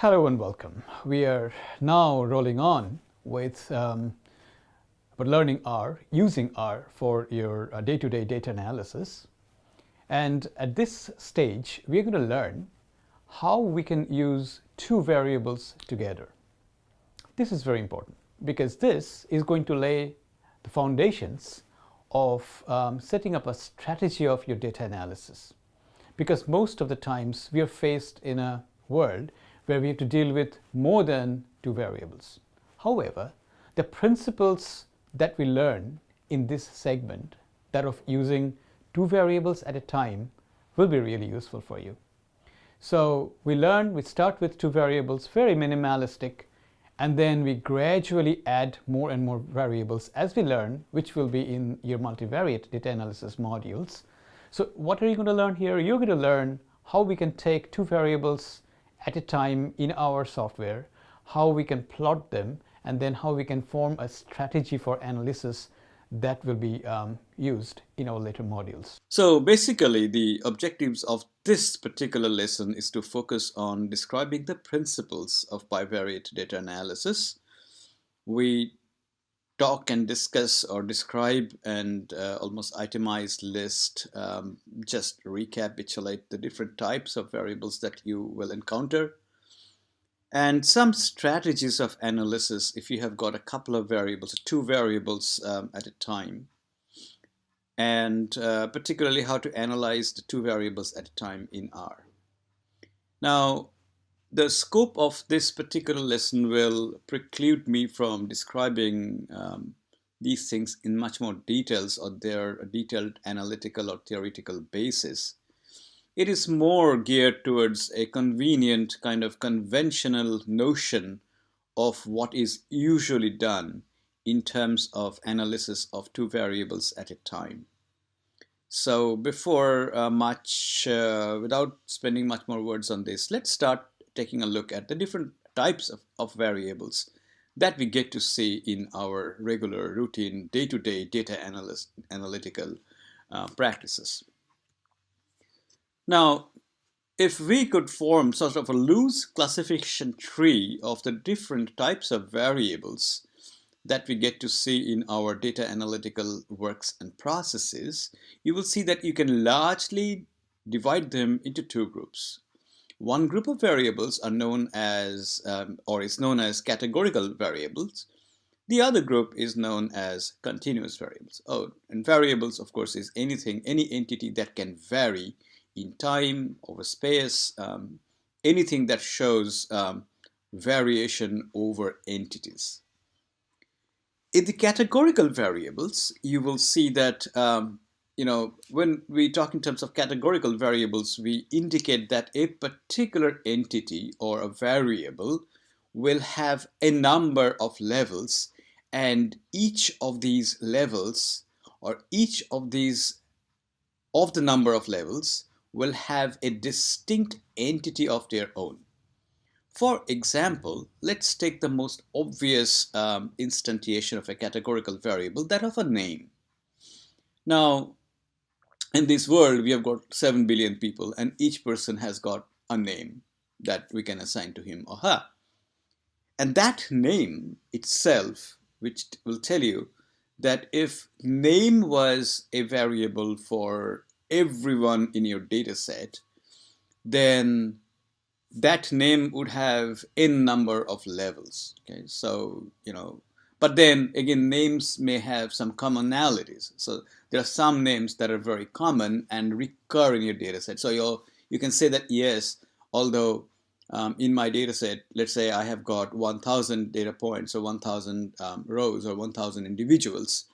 Hello and welcome. We are now rolling on with learning R, using R for your day-to-day data analysis. And at this stage, we're going to learn how we can use two variables together. This is very important because this is going to lay the foundations of setting up a strategy of your data analysis. Because most of the times we are faced in a world where we have to deal with more than two variables. However, the principles that we learn in this segment, that of using two variables at a time, will be really useful for you. So we start with two variables, very minimalistic, and then we gradually add more and more variables as we learn, which will be in your multivariate data analysis modules. So what are you going to learn here? You're going to learn how we can take two variables at a time in our software, how we can plot them, and then how we can form a strategy for analysis that will be used in our later modules. So basically, the objectives of this particular lesson is to focus on describing the principles of bivariate data analysis. We talk and discuss or describe and almost itemize list, just recapitulate the different types of variables that you will encounter, and some strategies of analysis if you have got a couple of variables, two variables at a time, and particularly how to analyze the two variables at a time in R. Now, the scope of this particular lesson will preclude me from describing these things in much more details or their detailed analytical or theoretical basis. It is more geared towards a convenient kind of conventional notion of what is usually done in terms of analysis of two variables at a time. So before without spending much more words on this, let's start taking a look at the different types of variables that we get to see in our regular routine day-to-day data analytical practices. Now, if we could form sort of a loose classification tree of the different types of variables that we get to see in our data analytical works and processes, you will see that you can largely divide them into two groups. One group of variables are known as, or is known as categorical variables. The other group is known as continuous variables. Oh, and variables, of course, is anything, any entity that can vary in time, over space, anything that shows variation over entities. In the categorical variables, you will see that when we talk in terms of categorical variables, we indicate that a particular entity or a variable will have a number of levels, and each of these levels or each of these of the number of levels will have a distinct entity of their own. For example, let's take the most obvious instantiation of a categorical variable, that of a name. Now, in this world, we have got 7 billion people, and each person has got a name that we can assign to him or her. And that name itself, which will tell you that if name was a variable for everyone in your data set, then that name would have n number of levels. Okay, so but then again, names may have some commonalities. So there are some names that are very common and recur in your data set. So you can say that yes, although in my data set, let's say I have got 1,000 data points or 1,000 rows or 1,000 individuals.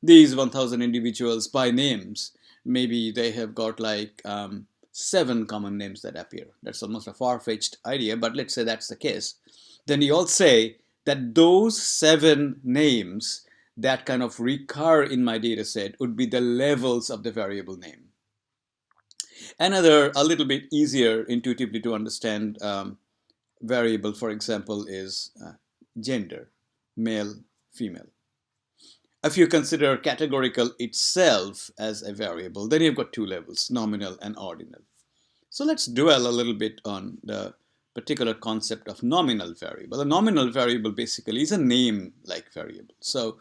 These 1,000 individuals by names, maybe they have got like 7 common names that appear. That's almost a far-fetched idea, but let's say that's the case. Then you all say that those 7 names that kind of recur in my data set would be the levels of the variable name. Another, a little bit easier intuitively to understand variable, for example, is gender, male, female. If you consider categorical itself as a variable, then you've got 2 levels, nominal and ordinal. So let's dwell a little bit on the particular concept of nominal variable. A nominal variable basically is a name-like variable. So,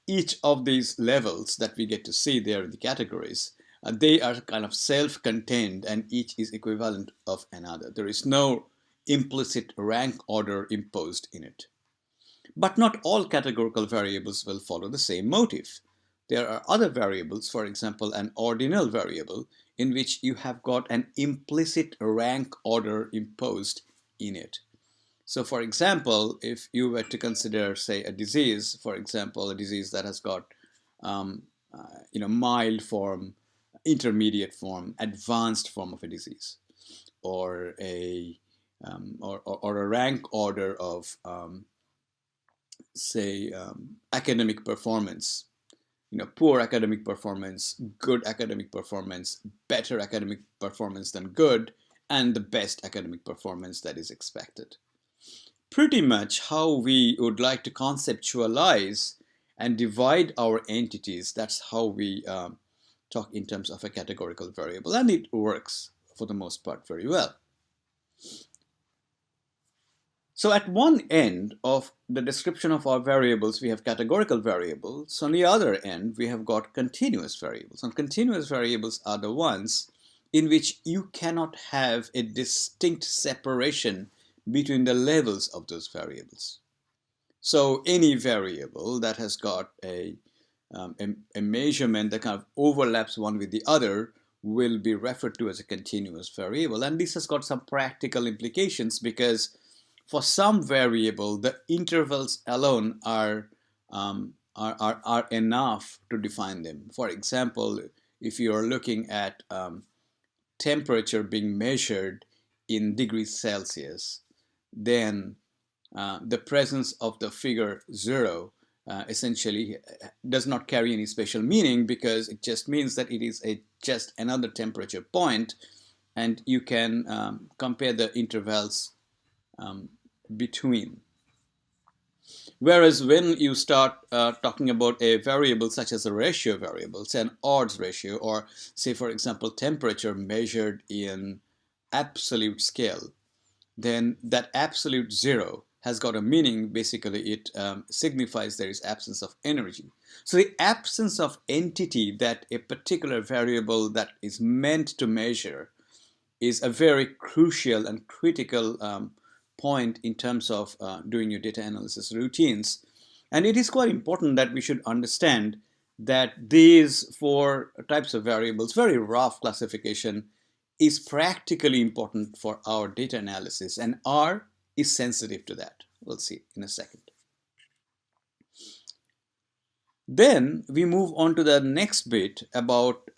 each of these levels that we get to see there in the categories, they are kind of self-contained, and each is equivalent of another. There is no implicit rank order imposed in it. But not all categorical variables will follow the same motif. There are other variables, for example, an ordinal variable, in which you have got an implicit rank order imposed in it. So for example, if you were to consider, say, a disease, for example, a disease that has got mild form, intermediate form, advanced form of a disease, or a rank order of say academic performance, poor academic performance, good academic performance, better academic performance than good, and the best academic performance that is expected. Pretty much how we would like to conceptualize and divide our entities, that's how we talk in terms of a categorical variable, and it works for the most part very well. So at one end of the description of our variables, we have categorical variables. On the other end, we have got continuous variables. And continuous variables are the ones in which you cannot have a distinct separation between the levels of those variables. So any variable that has got a measurement that kind of overlaps one with the other will be referred to as a continuous variable. And this has got some practical implications, because for some variable, the intervals alone are enough to define them. For example, if you are looking at temperature being measured in degrees Celsius, then the presence of the figure 0 essentially does not carry any special meaning, because it just means that it is just another temperature point, and you can compare the intervals between. Whereas when you start talking about a variable such as a ratio variable, say an odds ratio, or say for example temperature measured in absolute scale, then that absolute 0 has got a meaning. Basically it signifies there is absence of energy. So the absence of entity that a particular variable that is meant to measure is a very crucial and critical point in terms of doing your data analysis routines. And it is quite important that we should understand that these four types of variables, very rough classification, is practically important for our data analysis, and R is sensitive to that. We'll see in a second. Then we move on to the next bit about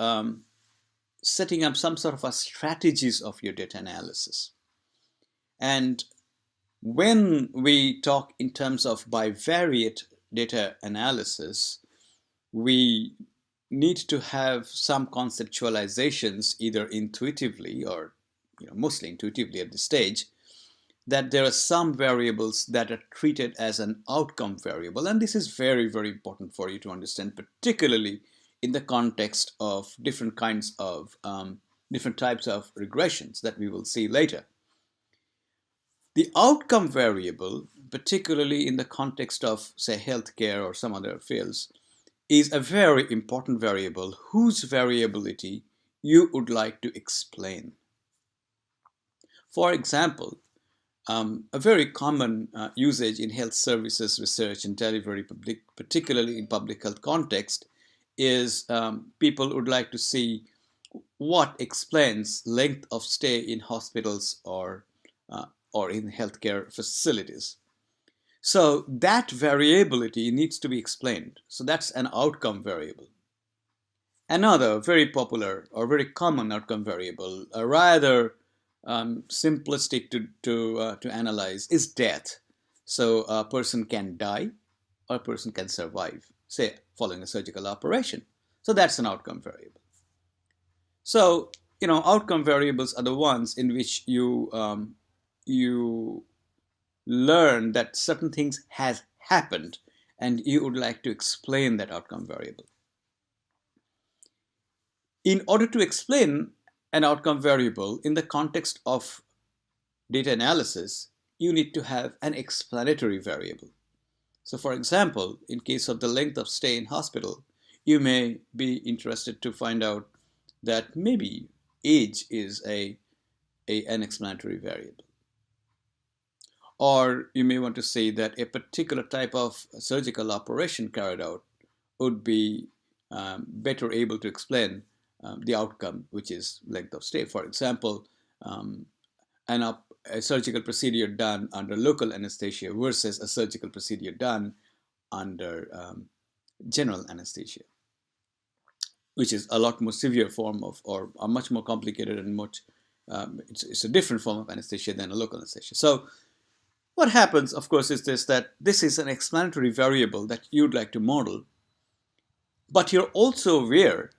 setting up some sort of a strategies of your data analysis. And when we talk in terms of bivariate data analysis, we need to have some conceptualizations, either intuitively or mostly intuitively at this stage, that there are some variables that are treated as an outcome variable. And this is very, very important for you to understand, particularly in the context of different kinds of different types of regressions that we will see later. The outcome variable, particularly in the context of, say, healthcare or some other fields, is a very important variable whose variability you would like to explain. For example, a very common usage in health services research and delivery, particularly in public health context, is people would like to see what explains length of stay in hospitals or in healthcare facilities. So that variability needs to be explained. So that's an outcome variable. Another very popular or very common outcome variable, rather simplistic to analyze, is death. So a person can die or a person can survive, say following a surgical operation. So that's an outcome variable. So outcome variables are the ones in which you learn that certain things has happened and you would like to explain that outcome variable. In order to explain an outcome variable in the context of data analysis, you need to have an explanatory variable. So for example, in case of the length of stay in hospital, you may be interested to find out that maybe age is an explanatory variable. Or you may want to say that a particular type of surgical operation carried out would be better able to explain the outcome, which is length of stay. For example, um, a surgical procedure done under local anesthesia versus a surgical procedure done under general anesthesia, which is a lot more severe form of, or a much more complicated and much, it's a different form of anesthesia than a local anesthesia. So what happens, of course, is that this is an explanatory variable that you'd like to model, but you're also aware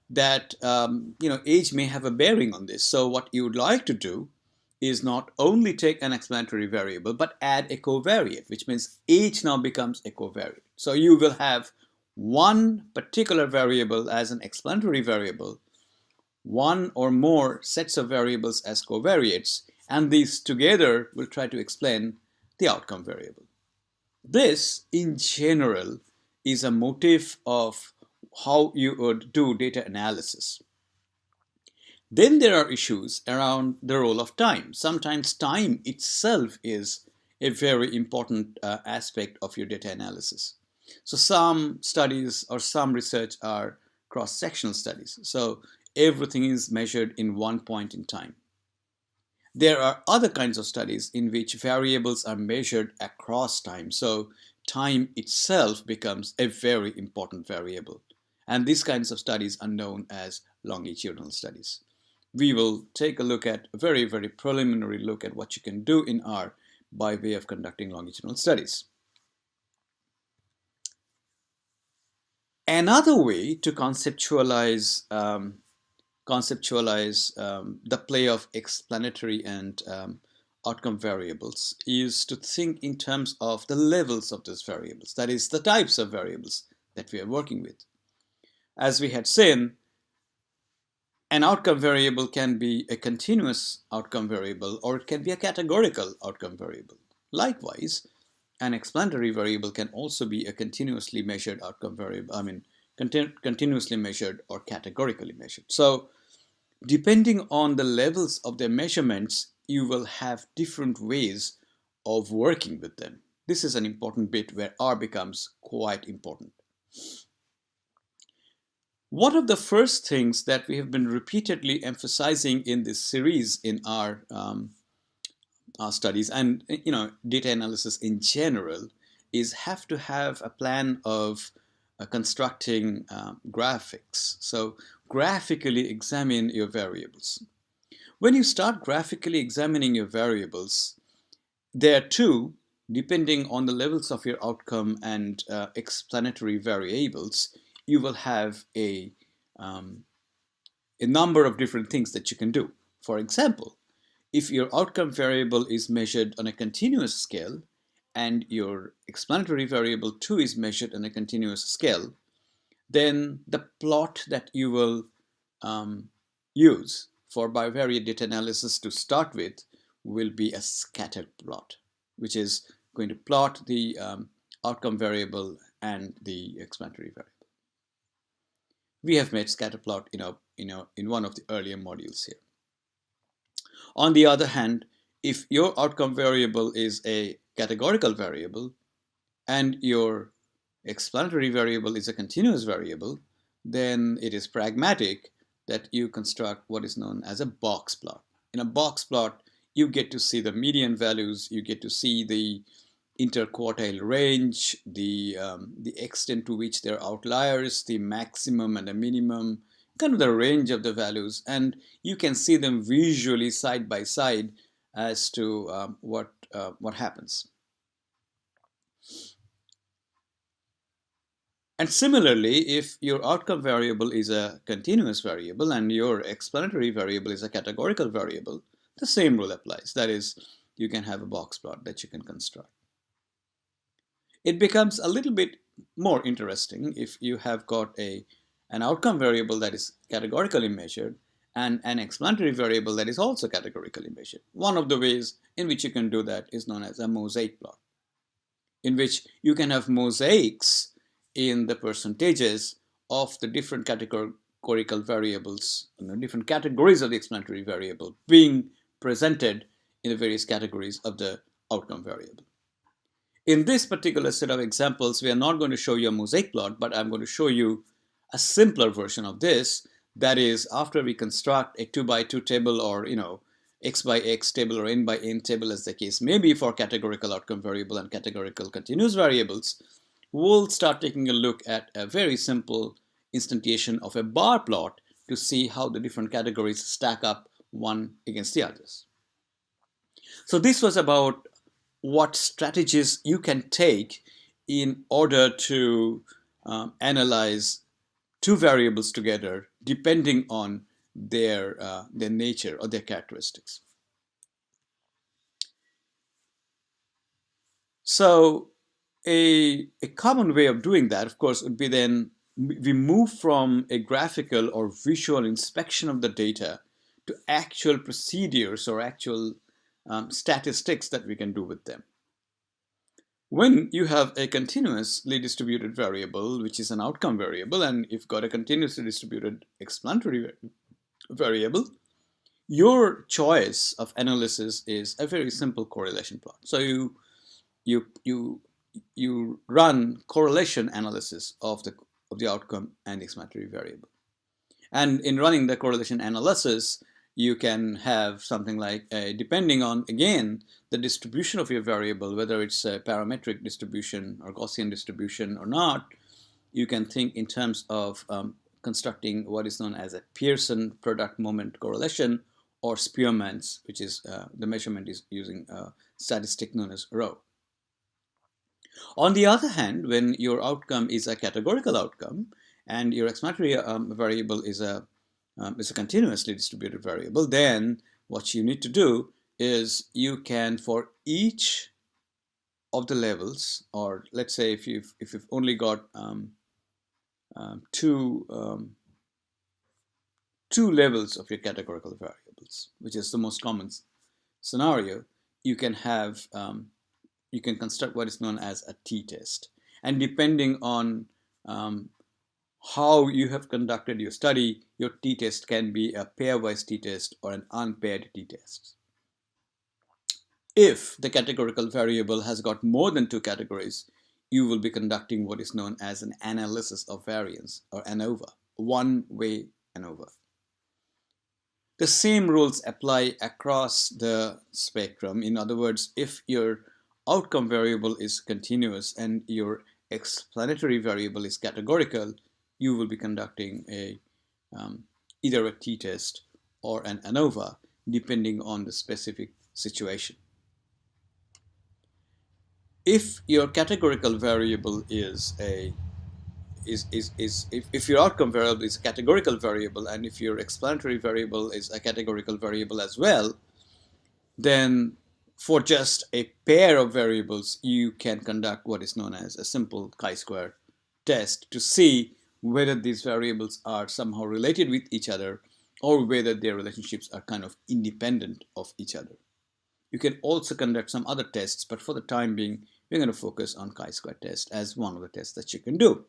that age may have a bearing on this. So what you would like to do is not only take an explanatory variable, but add a covariate, which means age now becomes a covariate. So you will have one particular variable as an explanatory variable, one or more sets of variables as covariates, and these together will try to explain the outcome variable. This, in general, is a motif of how you would do data analysis. Then there are issues around the role of time. Sometimes time itself is a very important aspect of your data analysis. So some studies or some research are cross-sectional studies. So everything is measured in one point in time. There are other kinds of studies in which variables are measured across time. So time itself becomes a very important variable. And these kinds of studies are known as longitudinal studies. We will take a look at a very, very preliminary look at what you can do in R by way of conducting longitudinal studies. Another way to conceptualize the play of explanatory and outcome variables is to think in terms of the levels of those variables, that is, the types of variables that we are working with. As we had seen, an outcome variable can be a continuous outcome variable, or it can be a categorical outcome variable. Likewise, an explanatory variable can also be a continuously measured outcome variable, continuously measured or categorically measured. So depending on the levels of their measurements, you will have different ways of working with them. This is an important bit where R becomes quite important. One of the first things that we have been repeatedly emphasizing in this series in our studies and data analysis in general is have to have a plan of constructing graphics. So graphically examine your variables. When you start graphically examining your variables, there too, depending on the levels of your outcome and explanatory variables, you will have a number of different things that you can do. For example, if your outcome variable is measured on a continuous scale and your explanatory variable too is measured on a continuous scale, then the plot that you will use for bivariate data analysis to start with will be a scatter plot, which is going to plot the outcome variable and the explanatory variable. We have made scatter plot in one of the earlier modules here. On the other hand, if your outcome variable is a categorical variable and your explanatory variable is a continuous variable, then it is pragmatic that you construct what is known as a box plot. In a box plot, you get to see the median values, you get to see the interquartile range, the extent to which there are outliers, the maximum and the minimum, kind of the range of the values, and you can see them visually side by side as to what happens. And similarly, if your outcome variable is a continuous variable and your explanatory variable is a categorical variable, the same rule applies. That is, you can have a box plot that you can construct. It becomes a little bit more interesting if you have got an outcome variable that is categorically measured and an explanatory variable that is also categorically measured. One of the ways in which you can do that is known as a mosaic plot, in which you can have mosaics in the percentages of the different categorical variables, different categories of the explanatory variable being presented in the various categories of the outcome variable. In this particular set of examples, we are not going to show you a mosaic plot, but I'm going to show you a simpler version of this. That is, after we construct a 2 by 2 table, or x by x table or n by n table, as the case may be, for categorical outcome variable and categorical continuous variables, we'll start taking a look at a very simple instantiation of a bar plot to see how the different categories stack up one against the others. So this was about what strategies you can take in order to analyze two variables together depending on their nature or their characteristics. So a common way of doing that, of course, would be then we move from a graphical or visual inspection of the data to actual procedures or actual statistics that we can do with them. When you have a continuously distributed variable, which is an outcome variable, and you've got a continuously distributed explanatory variable, your choice of analysis is a very simple correlation plot. So you run correlation analysis of the outcome and the explanatory variable. And in running the correlation analysis, you can have something like, depending on, again, the distribution of your variable, whether it's a parametric distribution or Gaussian distribution or not, you can think in terms of constructing what is known as a Pearson product moment correlation, or Spearman's, which is the measurement is using a statistic known as rho. On the other hand, when your outcome is a categorical outcome and your explanatory variable is a continuously distributed variable, then what you need to do is you can, for each of the levels, or let's say if you've only got two levels of your categorical variables, which is the most common scenario, you can have you can construct what is known as a t-test. And depending on how you have conducted your study, your t-test can be a pairwise t-test or an unpaired t-test. If the categorical variable has got more than two categories, you will be conducting what is known as an analysis of variance, or ANOVA, one-way ANOVA. The same rules apply across the spectrum. In other words, if your outcome variable is continuous and your explanatory variable is categorical, you will be conducting either a t-test or an ANOVA, depending on the specific situation. If your categorical variable is if your outcome variable is a categorical variable, and if your explanatory variable is a categorical variable as well, then for just a pair of variables, you can conduct what is known as a simple chi-square test to see whether these variables are somehow related with each other, or whether their relationships are kind of independent of each other. You can also conduct some other tests, but for the time being, we're going to focus on chi-square test as one of the tests that you can do.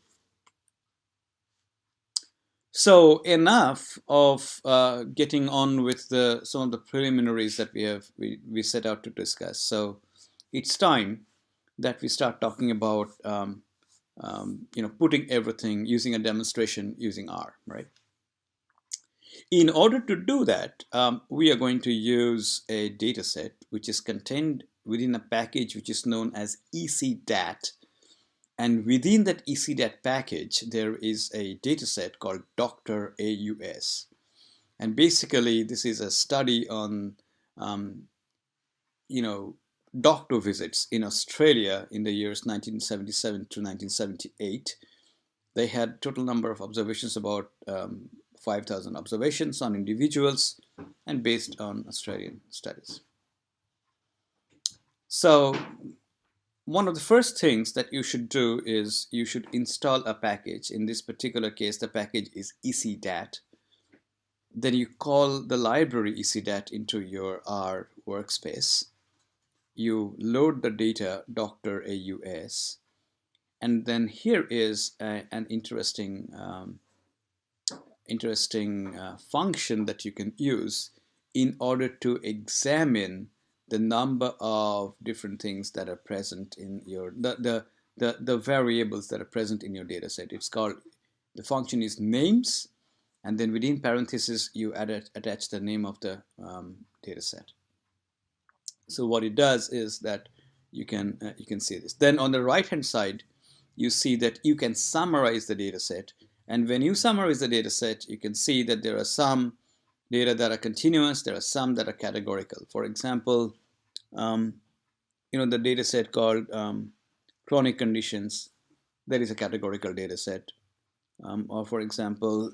So enough of getting on with some of the preliminaries that we set out to discuss. So it's time that we start talking about putting everything, using a demonstration using R, right? In order to do that, we are going to use a data set which is contained within a package which is known as ECDAT. And within that ECDAT package, there is a data set called Dr. AUS. And basically, this is a study on, doctor visits in Australia in the years 1977 to 1978. They had total number of observations, about 5,000 observations on individuals, and based on Australian studies. So one of the first things that you should do is you should install a package. In this particular case, the package is ECDAT. Then you call the library ECDAT into your R workspace. You load the data Dr. AUS, and then here is an interesting function that you can use in order to examine the number of different things that are present in your the variables that are present in your data set. It's called, the function is names, and then within parentheses you attach the name of the data set. So what it does is that you can see this. Then on the right hand side you see that you can summarize the data set, and when you summarize the data set you can see that there are some data that are continuous, there are some that are categorical. For example, the data set called chronic conditions, that is a categorical data set. Or for example,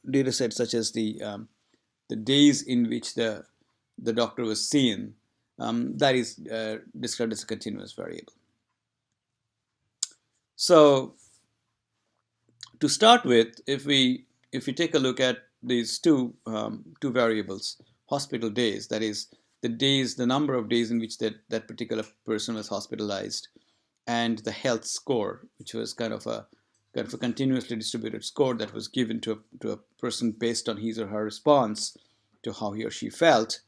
data sets such as the days in which the doctor was seen, that is described as a continuous variable. So to start with, if we take a look at these two variables, hospital days, that is the number of days in which that particular person was hospitalized, and the health score, which was kind of a continuously distributed score that was given to a person based on his or her response to how he or she felt,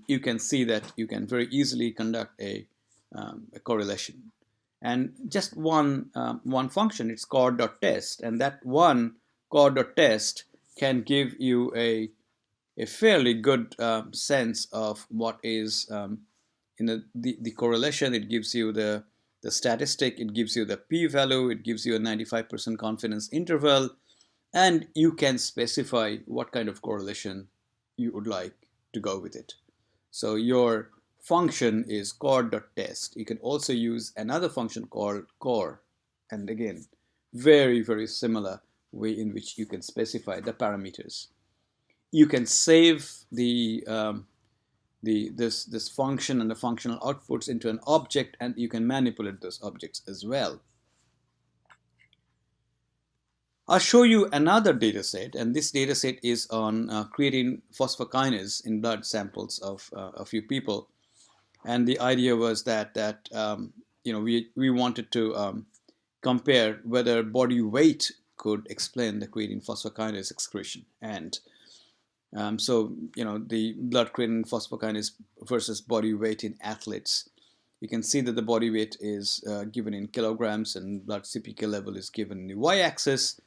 you can see that you can very easily conduct a correlation. And just one function, it's cord.test, and that one cord.test can give you a fairly good sense of what is the correlation. It gives you the statistic, it gives you the p-value, it gives you a 95% confidence interval, and you can specify what kind of correlation you would like to go with it. So your function is cord.test. You can also use another function called core, and again, very, very similar way in which you can specify the parameters. You can save this function and the functional outputs into an object, and you can manipulate those objects as well. I'll show you another data set, and this data set is on creatine phosphokinase in blood samples of a few people. And the idea was that we wanted to compare whether body weight could explain the creatine phosphokinase excretion. And so the blood creatine phosphokinase versus body weight in athletes. You can see that the body weight is given in kilograms, and blood CPK level is given in the y-axis.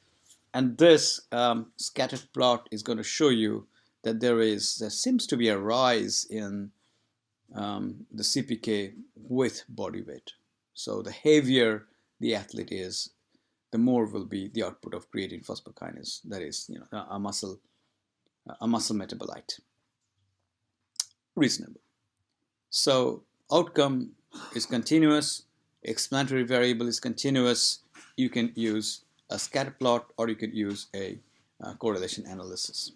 And this scattered plot is going to show you that there seems to be a rise in the CPK with body weight. So the heavier the athlete is, the more will be the output of creatine phosphokinase, that is a muscle metabolite. Reasonable. So outcome is continuous, explanatory variable is continuous. You can use a scatter plot, or you could use a correlation analysis.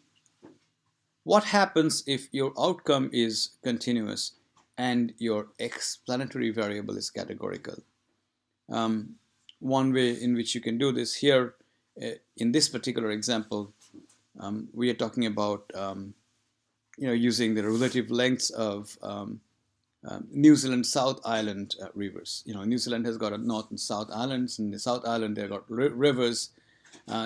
What happens if your outcome is continuous and your explanatory variable is categorical? One way in which you can do this here, in this particular example, we are talking about using the relative lengths of New Zealand South Island rivers. New Zealand has got a North and South Islands. In the South Island, they've got rivers.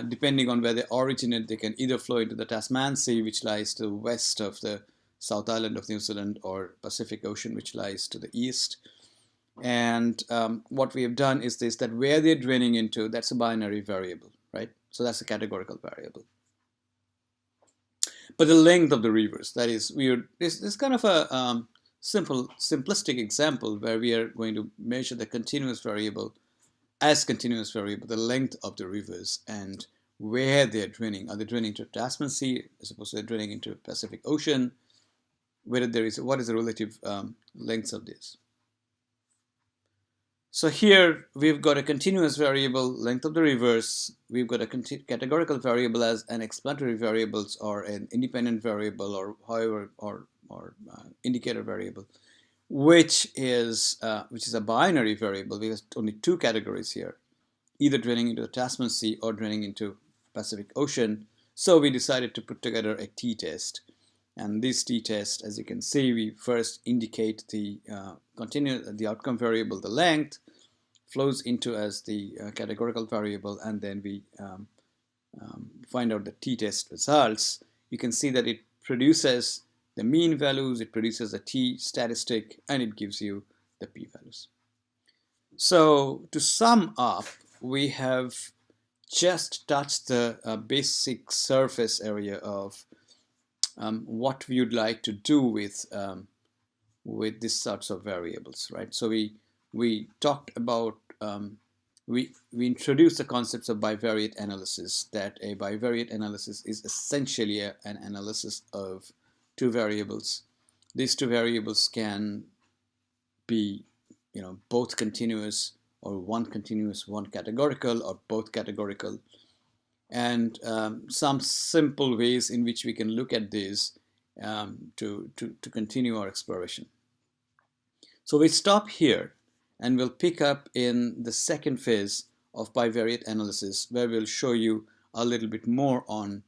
Depending on where they originate, they can either flow into the Tasman Sea, which lies to the west of the South Island of New Zealand, or Pacific Ocean, which lies to the east. And what we have done is this, that where they're draining into, that's a binary variable, right? So that's a categorical variable. But the length of the rivers, that is, this kind of a simplistic example where we are going to measure the continuous variable as continuous variable, the length of the rivers and where they're draining. Are they draining to Tasman Sea as opposed to they're draining into Pacific Ocean? What is the relative lengths of this? So here we've got a continuous variable, length of the rivers. We've got a categorical variable as an explanatory variables, or an independent variable, or however, or indicator variable, which is a binary variable. We have only two categories here, either draining into the Tasman Sea or draining into Pacific Ocean. So we decided to put together a t-test. And this t-test, as you can see, we first indicate the the outcome variable, the length, flows into as the categorical variable, and then we find out the t-test results. You can see that it produces the mean values, it produces a t statistic, and it gives you the p-values. So to sum up, we have just touched the basic surface area of what we would like to do with these sorts of variables, right? So we talked about we introduced the concepts of bivariate analysis, that a bivariate analysis is essentially an analysis of two variables. These two variables can be, both continuous, or one continuous, one categorical, or both categorical. And some simple ways in which we can look at this to continue our exploration. So we stop here, and we'll pick up in the second phase of bivariate analysis, where we'll show you a little bit more on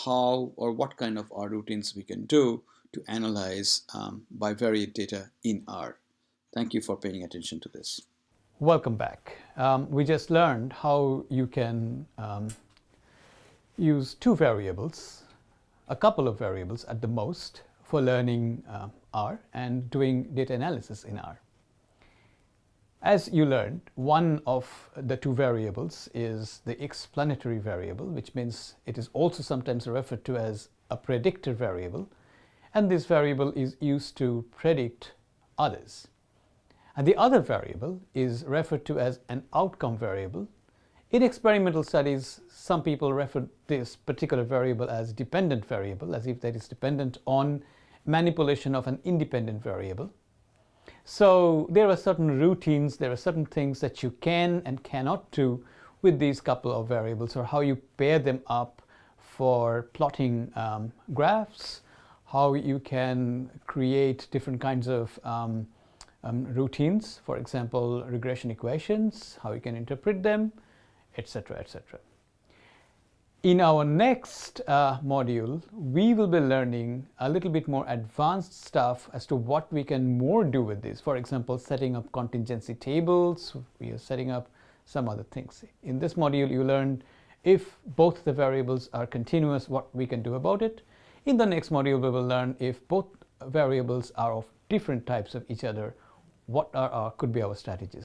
how or what kind of R routines we can do to analyze bivariate data in R. Thank you for paying attention to this. Welcome back. We just learned how you can use two variables, a couple of variables at the most, for learning R and doing data analysis in R. As you learned, one of the two variables is the explanatory variable, which means it is also sometimes referred to as a predictor variable, and this variable is used to predict others. And the other variable is referred to as an outcome variable. In experimental studies, some people refer this particular variable as dependent variable, as if that is dependent on manipulation of an independent variable. So there are certain routines, there are certain things that you can and cannot do with these couple of variables, or how you pair them up for plotting graphs, how you can create different kinds of routines, for example, regression equations, how you can interpret them, etc., etc. In our next module, we will be learning a little bit more advanced stuff as to what we can more do with this. For example, setting up contingency tables. We are setting up some other things. In this module, you learned if both the variables are continuous, what we can do about it. In the next module, we will learn if both variables are of different types of each other, what could be our strategies.